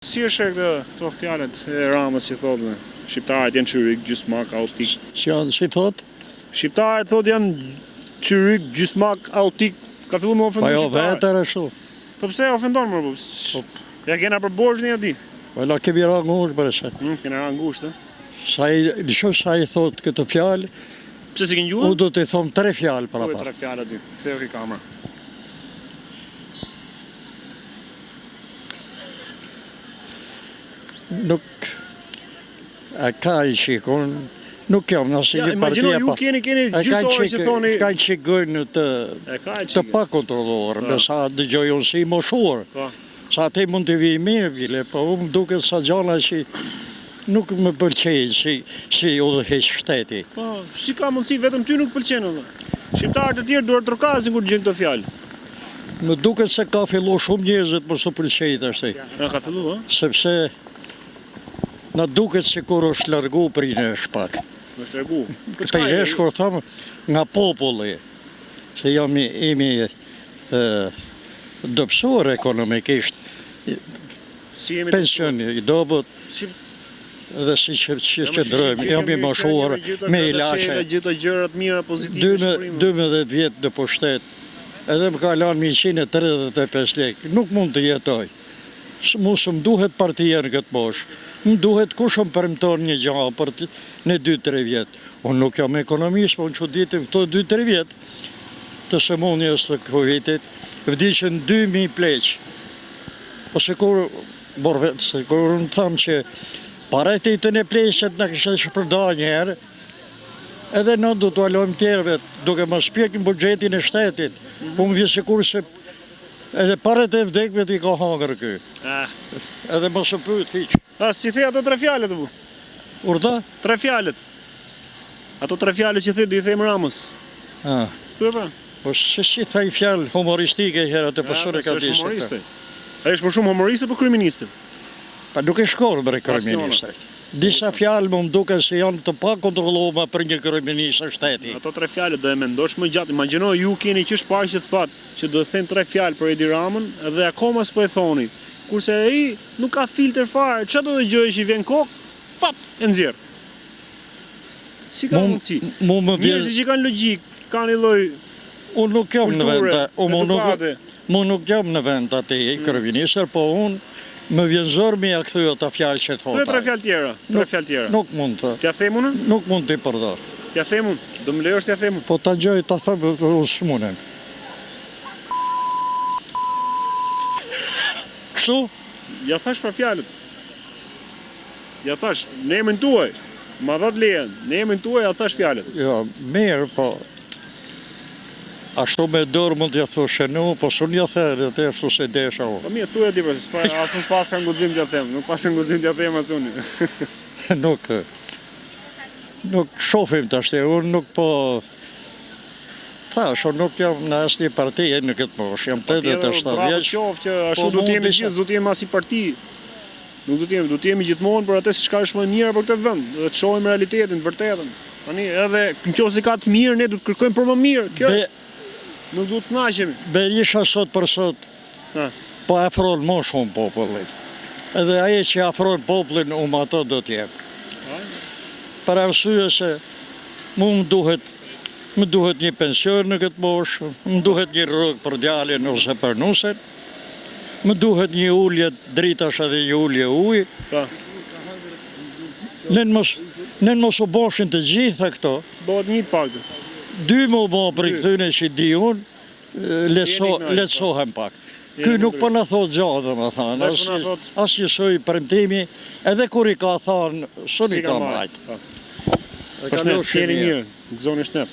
Si është këto fjalët e Ramës që thotë shqiptarët janë çyryk, gjysmak, autik? Si thot? Shqiptarët thotë janë çyryk, gjysmak, autik. Ka filluar me ofendon Po jo shqiptarët. vetër ashtu. Po pse ofendon më po? Ja kena për borxhin aty. Po la kemi ra ngush për sa. Kena ra ngushtë. Sa i thot këtë fjalë, Pse si ke ngjuar? u do të them 3 fjalë para Po pa. 3 fjalë aty. Ktheu ke kamera. Nuk ka i shikon, nuk jam nëse një partia Imagjino ju keni gjysë orë që thoni ka që gojnë të pa kontrolluar, me sa dëgjoj unë si moshuar. Sa te mund të vi mirë bile, po unë duket sa gjana që nuk më pëlqejnë si udhëheq shteti. Po, si ka mundësi vetëm ty nuk pëlqen edhe? Shqiptarët e tjerë duhet trokasin kur gjejnë këto fjalë. Më duket se ka filluar shumë njerëzit mos u pëlqejnë tash. Ka filluar, Sepse na duket se kur është largu prej në shpak. Është largu. Këtë i resh kur thamë nga populli, se jemi dopsuar ekonomikisht, pensioni i dobut, dhe si që qëndrojmë, jam i moshuar me ilaçe. Gjitha gjërat mira pozitive. 12 vjetë në pushtet, edhe më ka lanë 135 lekë, nuk mund të jetoj. Mu së më duhet partia në këtë mosh, më duhet kush më përmëton një gjahë për në 2-3 vjetë. Unë nuk jam ekonomist, po në që ditim këto 2-3 vjetë të sëmonjës të Covidit, vdishën 2000 pleqë. Ose kur unë thamë që paretit e pleqët në kështë shpërda njerë, edhe në du të alojmë tjerëve, duke më shpjekin bugjetin e shtetit, po më vjesë kur se edhe paret e vdekve t'i ka hangër këj. Edhe më së pyet hiq. Si the ato 3 fjalët bu? Urda? 3 fjalët. Ato 3 fjalët që the, do i them Ramës. Thuaj pra. Po si thaj fjalë humoristike herë të pësur e ka disë. A është më shumë humoriste për kryeministin? Pa nuk e shkollë për kryeministin. Disa fjalë më duke se janë të pa kontrolluar për një kryeminist e shteti. Ato 3 fjalë do e mendosh më gjatë. Imagjino ju keni qysh parë që thotë që do të them 3 fjalë për Edi Ramën dhe akoma s'po e thoni. Kurse ai nuk ka filter fare, çfarë do të dëgjojë që i vjen kokë, fap, e nxjerr. Si ka mundsi? Njerëzit që kanë logjik, kanë një lloj. Unë nuk jam në vend, nuk jam në vend atë i kryeministër, po unë më vjen zor me ja kthyer ata fjalë që thotë. 3 fjalë tjera, 3 fjalë tjera. Nuk mund të. T'ja them unë? Nuk mund t'i përdor. T'ja them unë? Do më lejosh t'ja them unë? Po ta gjoj ta them unë s'munem. Kështu? Ja thash për fjalët. Ja thash, në emrin tuaj. Ma dha të lejen, në emrin tuaj ja thash fjalët. Jo, mirë, po ashtu me dorë mund t'ja thoshe nu, po s'unë ja the, të ashtu se desha unë. Po mirë, thuaj ti, as unë s'pas ka nguxim t'ja them, nuk pas ka nguxim t'ja them as unë. Nuk shofim të ashtë, unë nuk po... Thash, unë nuk jam në asnjë partije në këtë mosh, jam 87 vjeç. Qoftë që ashtu do t'jemi gjithë, do t'jemi as i parti. Nuk do t'jemi gjithmonë për atë çka është më mirë për këtë vend, dhe të shohim realitetin, vërtetën. Tani edhe nëse ka të mirë, ne do të kërkojmë për më mirë. Kjo është. Nuk duhet të kënaqemi. Berisha sot për sot, po afron më shumë popullit. Edhe aje që afron popullin, ato do t'jep. Për arsye se më duhet një pension në këtë moshë, më duhet një rrugë për djalin ose për nusen, më duhet një ullje dritash edhe një ullje ujë. Nën mos u boshin të gjitha këto. Bëhet një të paktë. 2 më bo për këtyne që di unë, letësohem pak. Ky nuk për në thot gjatë, dhe më thanë, as njësoj përmtimi, edhe kur i ka thanë, së një ka majtë. Përshnes, tjeni mirë, gëzoni shnet.